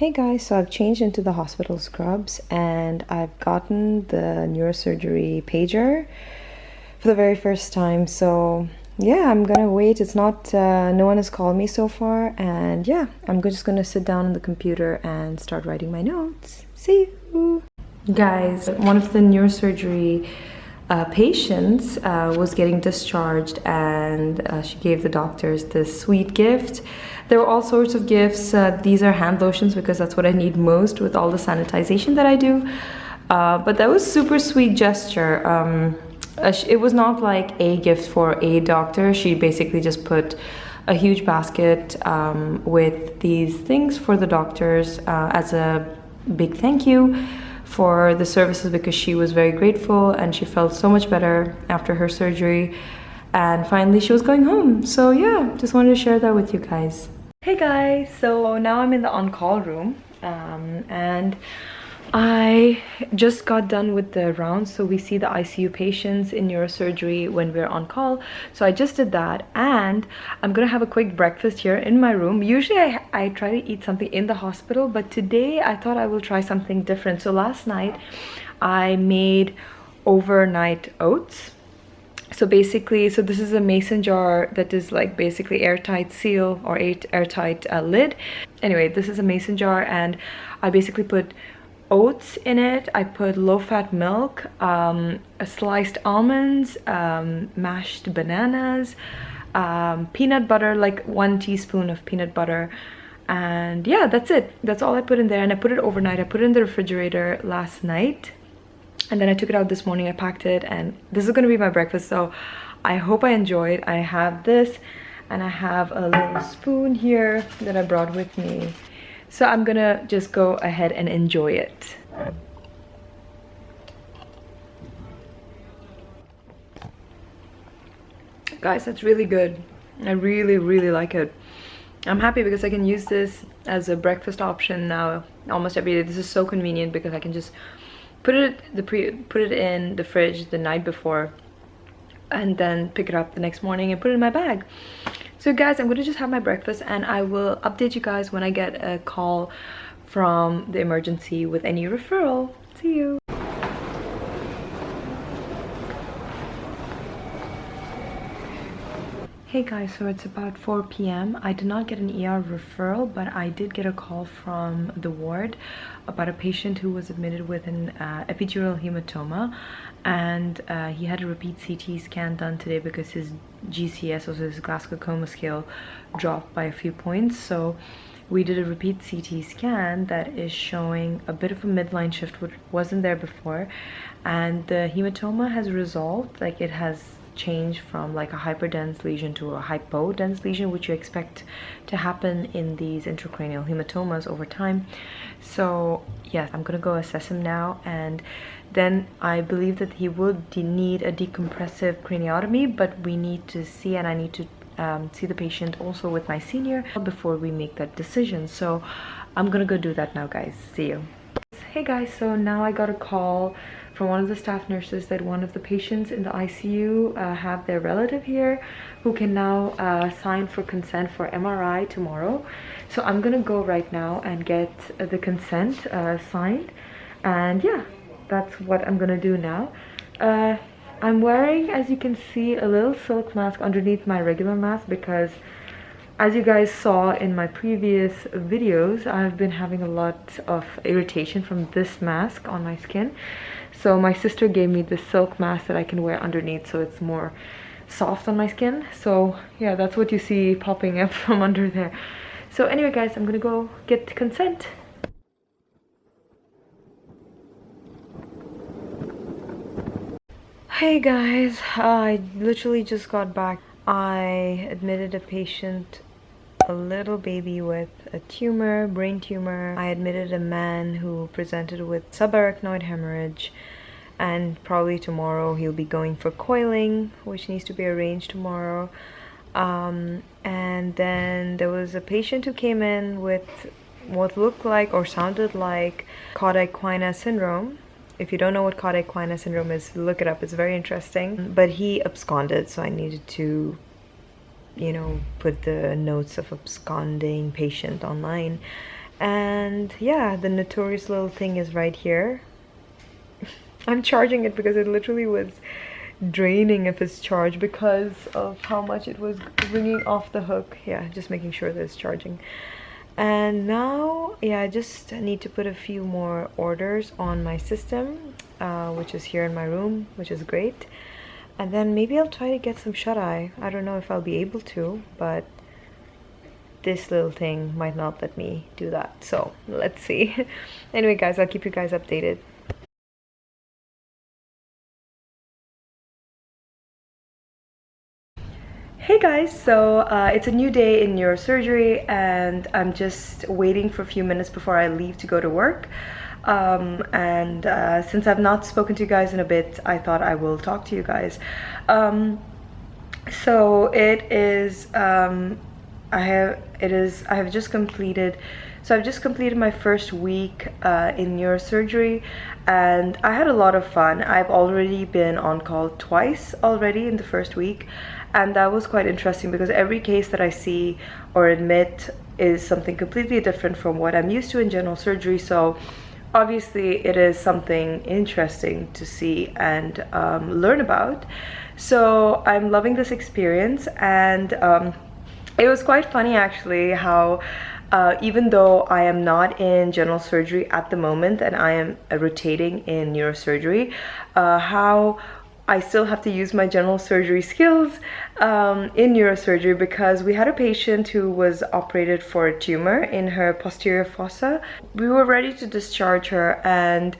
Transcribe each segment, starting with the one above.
Hey guys, so I've changed into the hospital scrubs and I've gotten the neurosurgery pager for the very first time. So yeah, I'm gonna wait. It's not, no one has called me so far. And yeah, I'm just gonna sit down on the computer and start writing my notes. See you. Guys, one of the neurosurgery patients was getting discharged and she gave the doctors this sweet gift. There were all sorts of gifts. These are hand lotions because that's what I need most with all the sanitization that I do. But that was super sweet gesture. It was not like a gift for a doctor. She basically just put a huge basket with these things for the doctors as a big thank you for the services, because she was very grateful and she felt so much better after her surgery, and finally she was going home. So yeah, just wanted to share that with you guys. Hey guys, so now I'm in the on-call room and I just got done with the rounds. So we see the ICU patients in neurosurgery when we're on call. So I just did that and I'm gonna have a quick breakfast here in my room. Usually I try to eat something in the hospital, but today I thought I will try something different. So last night I made overnight oats. So basically, so this is a mason jar that is like basically airtight seal or airtight lid. Anyway, this is a mason jar and I basically put oats in it. I put low-fat milk, sliced almonds, mashed bananas, peanut butter, like 1 teaspoon of peanut butter, and yeah, that's it. That's all I put in there, and I put it overnight. I put it in the refrigerator last night and then I took it out this morning. I packed it and this is going to be my breakfast, so I hope I enjoy it. I have this and I have a little spoon here that I brought with me. So I'm gonna just go ahead and enjoy it. Guys, that's really good. I really like it. I'm happy because I can use this as a breakfast option now almost every day. This is so convenient because I can just put it in the fridge the night before and then pick it up the next morning and put it in my bag. So guys, I'm gonna just have my breakfast and I will update you guys when I get a call from the emergency with any referral. See you. Hey guys, so it's about 4 p.m. I did not get an ER referral, but I did get a call from the ward about a patient who was admitted with an epidural hematoma, and he had a repeat CT scan done today because his GCS, or his Glasgow Coma Scale, dropped by a few points. So we did a repeat CT scan that is showing a bit of a midline shift, which wasn't there before, and the hematoma has resolved. Like, it has change from like a hyperdense lesion to a hypodense lesion, which you expect to happen in these intracranial hematomas over time. So yes, I'm gonna go assess him now, and then I believe that he would need a decompressive craniotomy, but we need to see, and I need to see the patient also with my senior before we make that decision. So I'm gonna go do that now, guys. See you. Hey guys, so now I got a call from one of the staff nurses that one of the patients in the ICU have their relative here who can now sign for consent for MRI tomorrow. So I'm gonna go right now and get the consent signed, and yeah, that's what I'm gonna do now. I'm wearing, as you can see, a little silk mask underneath my regular mask because, as you guys saw in my previous videos, I've been having a lot of irritation from this mask on my skin. So my sister gave me this silk mask that I can wear underneath, so it's more soft on my skin. So yeah, that's what you see popping up from under there. So anyway guys, I'm gonna go get consent. Hey guys, I literally just got back. I admitted a patient, a little baby with a tumor, brain tumor. I admitted a man who presented with subarachnoid hemorrhage, and probably tomorrow he'll be going for coiling, which needs to be arranged tomorrow. And then there was a patient who came in with what looked like or sounded like cauda syndrome. If you don't know what cauda syndrome is, look it up. It's very interesting. But he absconded, so I needed to, you know, put the notes of absconding patient online. And yeah, the notorious little thing is right here. I'm charging it because it literally was draining of its charge because of how much it was ringing off the hook. Yeah, just making sure that it's charging. And now, yeah, I just need to put a few more orders on my system, which is here in my room, which is great. And then maybe I'll try to get some shut-eye. I don't know if I'll be able to, but this little thing might not let me do that. So let's see. Anyway, guys, I'll keep you guys updated. Hey guys, so it's a new day in neurosurgery and I'm just waiting for a few minutes before I leave to go to work. Since I've not spoken to you guys in a bit, I thought I will talk to you guys. So it is, I have just completed, I've just completed my first week in neurosurgery and I had a lot of fun. I've already been on call twice already in the first week. And that was quite interesting because every case that I see or admit is something completely different from what I'm used to in general surgery. So obviously it is something interesting to see and learn about. So I'm loving this experience, and it was quite funny actually how even though I am not in general surgery at the moment and I am rotating in neurosurgery, how I still have to use my general surgery skills in neurosurgery, because we had a patient who was operated for a tumor in her posterior fossa. We were ready to discharge her and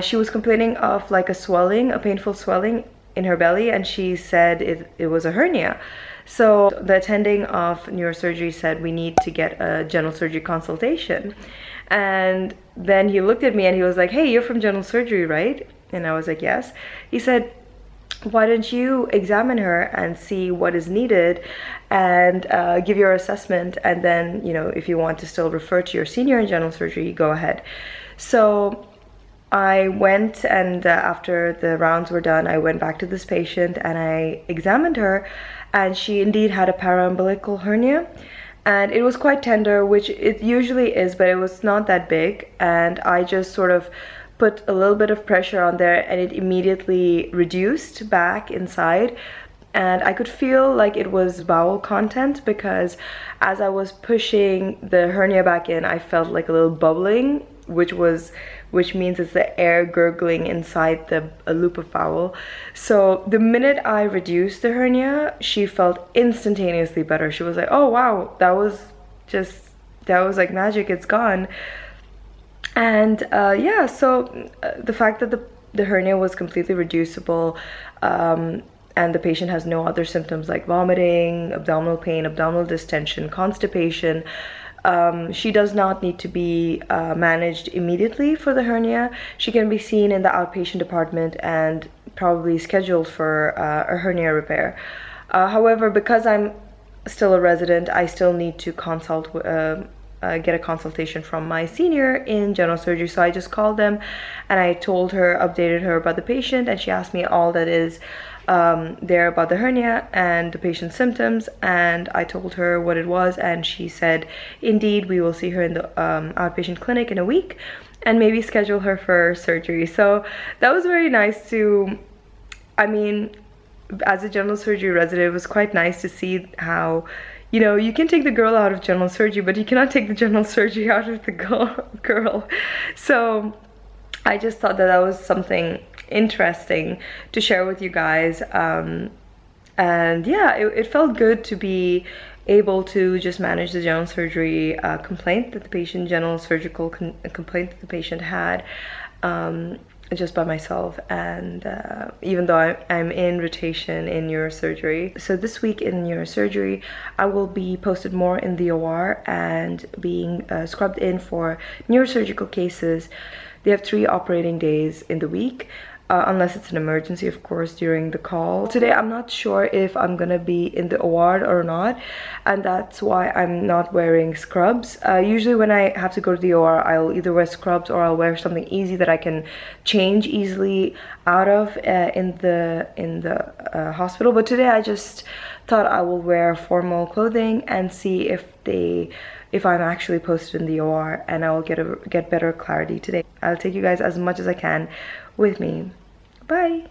she was complaining of like a swelling, a painful swelling in her belly, and she said it was a hernia. So the attending of neurosurgery said we need to get a general surgery consultation. And then he looked at me and he was like, "Hey, you're from general surgery, right?" And I was like, "Yes." He said, "Why don't you examine her and see what is needed and give your assessment, and then, you know, if you want to still refer to your senior in general surgery, go ahead." So I went, and after the rounds were done, I went back to this patient and I examined her, and she indeed had a paraumbilical hernia. And it was quite tender, which it usually is, but it was not that big. And I just sort of put a little bit of pressure on there and it immediately reduced back inside. And I could feel like it was bowel content, because as I was pushing the hernia back in, I felt like a little bubbling, which means it's the air gurgling inside the loop of bowel. So the minute I reduced the hernia, she felt instantaneously better. She was like, "Oh wow, that was like magic, it's gone." And yeah, so the fact that the hernia was completely reducible, and the patient has no other symptoms like vomiting, abdominal pain, abdominal distension, constipation. She does not need to be managed immediately for the hernia. She can be seen in the outpatient department and probably scheduled for a hernia repair. However, because I'm still a resident, I still need to consult get a consultation from my senior in general surgery. So I just called them and I told her, updated her about the patient, and she asked me all that is there about the hernia and the patient's symptoms, and I told her what it was, and she said indeed we will see her in the outpatient clinic in a week and maybe schedule her for surgery. So that was very nice to, I mean, as a general surgery resident, it was quite nice to see how, you know, you can take the girl out of general surgery, but you cannot take the general surgery out of the girl. So I just thought that was something interesting to share with you guys. And yeah, it felt good to be able to just manage the general surgery complaint that the patient, general surgical complaint that the patient had, just by myself. And even though I'm in rotation in neurosurgery. So this week in neurosurgery, I will be posted more in the OR and being scrubbed in for neurosurgical cases. They have 3 operating days in the week, unless it's an emergency, of course, during the call. Today, I'm not sure if I'm gonna be in the OR or not, and that's why I'm not wearing scrubs. Usually when I have to go to the OR, I'll either wear scrubs or I'll wear something easy that I can change easily out of in the hospital. But today I just thought I will wear formal clothing and see if they if I'm actually posted in the OR, and I will get better clarity today. I'll take you guys as much as I can with me. Bye.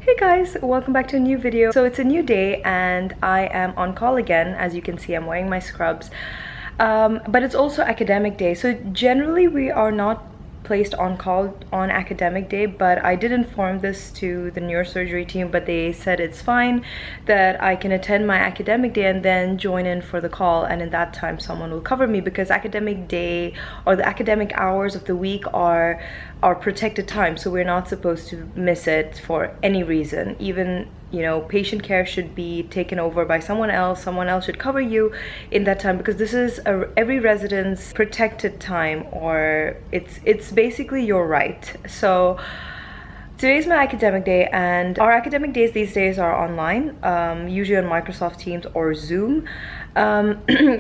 Hey guys, welcome back to a new video. So it's a new day and I am on call again. As you can see, I'm wearing my scrubs. But it's also academic day. So generally we are not placed on call on academic day, but I did inform this to the neurosurgery team, but they said it's fine, that I can attend my academic day and then join in for the call, and in that time someone will cover me, because academic day or the academic hours of the week are protected time, so we're not supposed to miss it for any reason. Even, you know, patient care should be taken over by someone else should cover you in that time, because this is every resident's protected time, or it's basically your right. So today's my academic day, and our academic days these days are online, usually on Microsoft Teams or Zoom.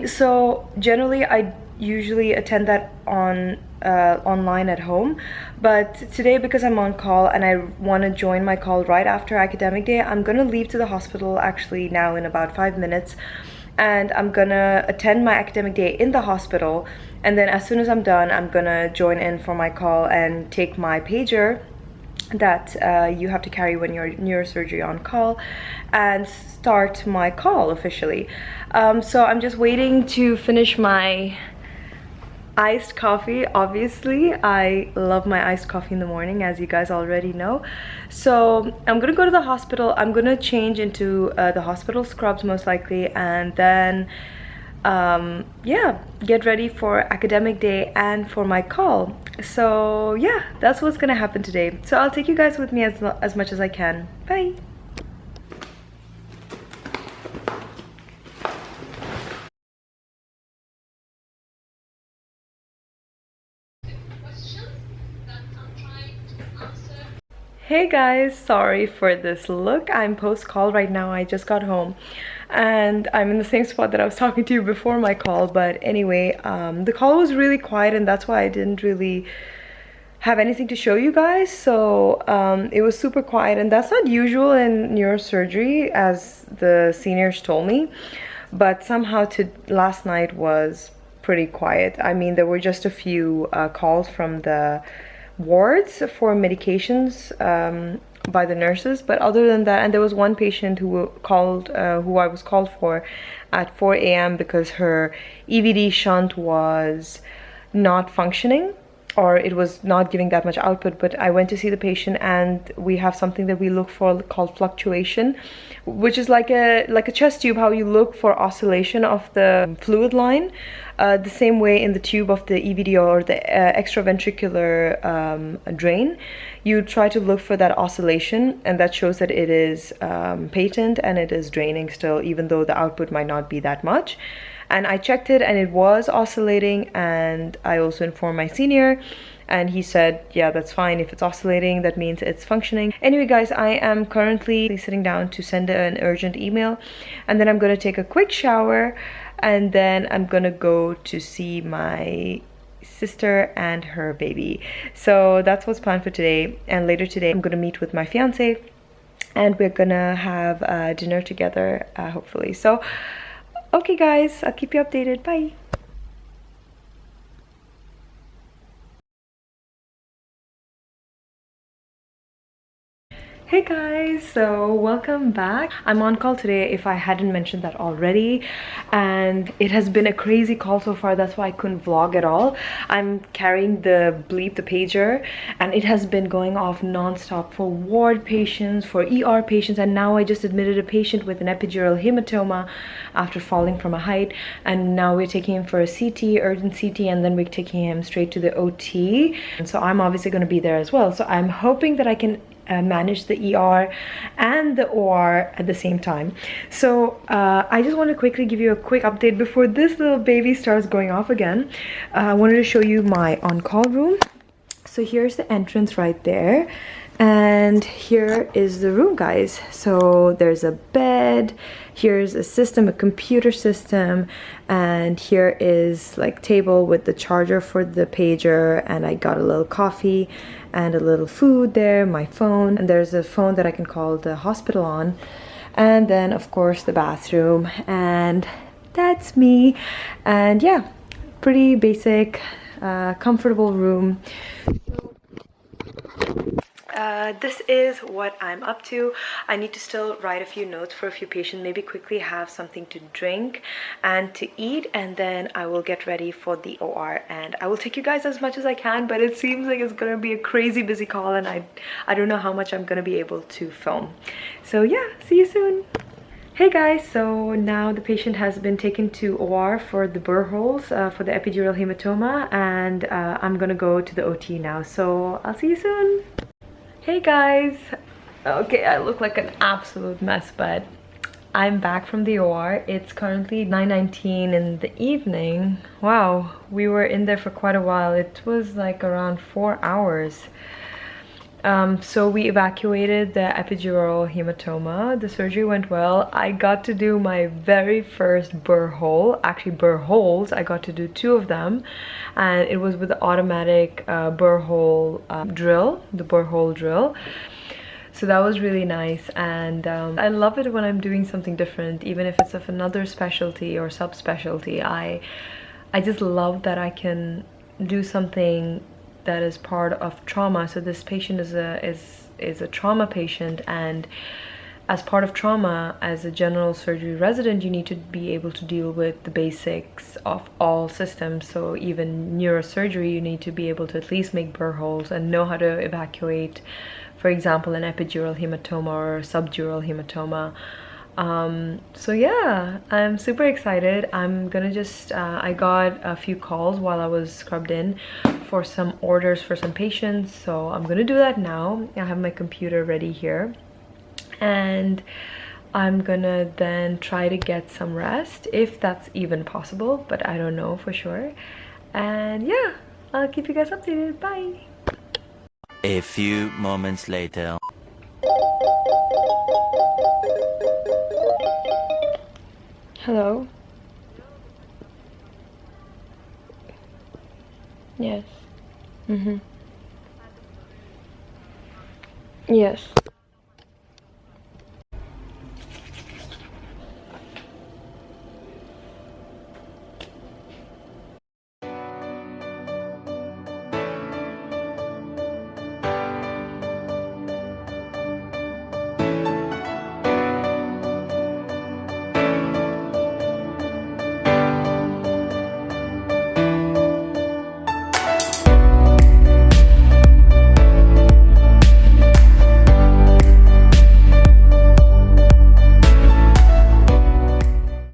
So generally I usually attend that online at home, but today, because I'm on call and I want to join my call right after academic day, I'm gonna leave to the hospital actually now in about 5 minutes, and I'm gonna attend my academic day in the hospital, and then as soon as I'm done, I'm gonna join in for my call and take my pager that you have to carry when you're neurosurgery on call, and start my call officially. So I'm just waiting to finish my iced coffee. Obviously I love my iced coffee in the morning, as you guys already know. So I'm gonna go to the hospital. I'm gonna change into the hospital scrubs most likely, and then yeah, get ready for academic day and for my call. So yeah, that's what's gonna happen today. So I'll take you guys with me as much as I can. Bye. Hey guys, sorry for this look. I'm post-call right now. I just got home and I'm in the same spot that I was talking to you before my call. But anyway, the call was really quiet, and that's why I didn't really have anything to show you guys. So it was super quiet, and that's not usual in neurosurgery, as the seniors told me. But somehow last night was pretty quiet. I mean, there were just a few calls from the wards for medications by the nurses, but other than that, and there was one patient who I was called for at 4 a.m. because her EVD shunt was not functioning, or it was not giving that much output. But I went to see the patient, and we have something that we look for called fluctuation, which is like a chest tube, how you look for oscillation of the fluid line. The same way in the tube of the EVD or the extraventricular drain, you try to look for that oscillation, and that shows that it is patent and it is draining still, even though the output might not be that much. And I checked it and it was oscillating, and I also informed my senior, and he said, yeah, that's fine. If it's oscillating, that means it's functioning. Anyway guys, I am currently sitting down to send an urgent email, and then I'm going to take a quick shower, and then I'm gonna go to see my sister and her baby. So that's what's planned for today. And later today I'm gonna meet with my fiance, and we're gonna have dinner together, hopefully. So okay guys, I'll keep you updated. Bye. Hey guys, so welcome back. I'm on call today, if I hadn't mentioned that already, and it has been a crazy call so far. That's why I couldn't vlog at all. I'm carrying the pager, and it has been going off non-stop for ward patients, for ER patients, and now I just admitted a patient with an epidural hematoma after falling from a height, and now we're taking him for a CT, urgent CT, and then we're taking him straight to the OT. And so I'm obviously going to be there as well. So I'm hoping that I can manage the ER and the OR at the same time. So I just want to quickly give you a quick update before this little baby starts going off again. I wanted to show you my on-call room. So here's the entrance right there, and here is the room, guys. So there's a bed, here's a system, a computer system, and here is like table with the charger for the pager, and I got a little coffee and a little food there, my phone, and there's a phone that I can call the hospital on. and then of course the bathroom, and that's me. And yeah, pretty basic, comfortable room. This is what I'm up to. I need to still write a few notes for a few patients, maybe quickly have something to drink and to eat, and then I will get ready for the OR, and I will take you guys as much as I can, but it seems like it's gonna be a crazy busy call, and I don't know how much I'm gonna be able to film. So yeah, see you soon. Hey guys, so now the patient has been taken to OR for the burr holes, for the epidural hematoma, and I'm gonna go to the OT now, so I'll see you soon. Hey guys! Okay, I look like an absolute mess, but I'm back from the OR. It's currently 9:19 in the evening. Wow, we were in there for quite a while. It was like around 4 hours. So we evacuated the epidural hematoma. The surgery went well. I got to do my very first burr hole, actually burr holes. I got to do 2 of them, and it was with the automatic burr hole drill, the burr hole drill. So that was really nice, and I love it when I'm doing something different, even if it's of another specialty or subspecialty. I just love that I can do something that is part of trauma. So this patient is a trauma patient, and as part of trauma, as a general surgery resident, you need to be able to deal with the basics of all systems. So even neurosurgery, you need to be able to at least make burr holes and know how to evacuate, for example, an epidural hematoma or subdural hematoma. So yeah, I'm super excited. I'm gonna just I got a few calls while I was scrubbed in for some orders for some patients, so I'm gonna do that now. I have my computer ready here, and I'm gonna then try to get some rest, if that's even possible, but I don't know for sure. And yeah, I'll keep you guys updated. Bye. A few moments later. Hello? Yes. Mm-hmm. Yes.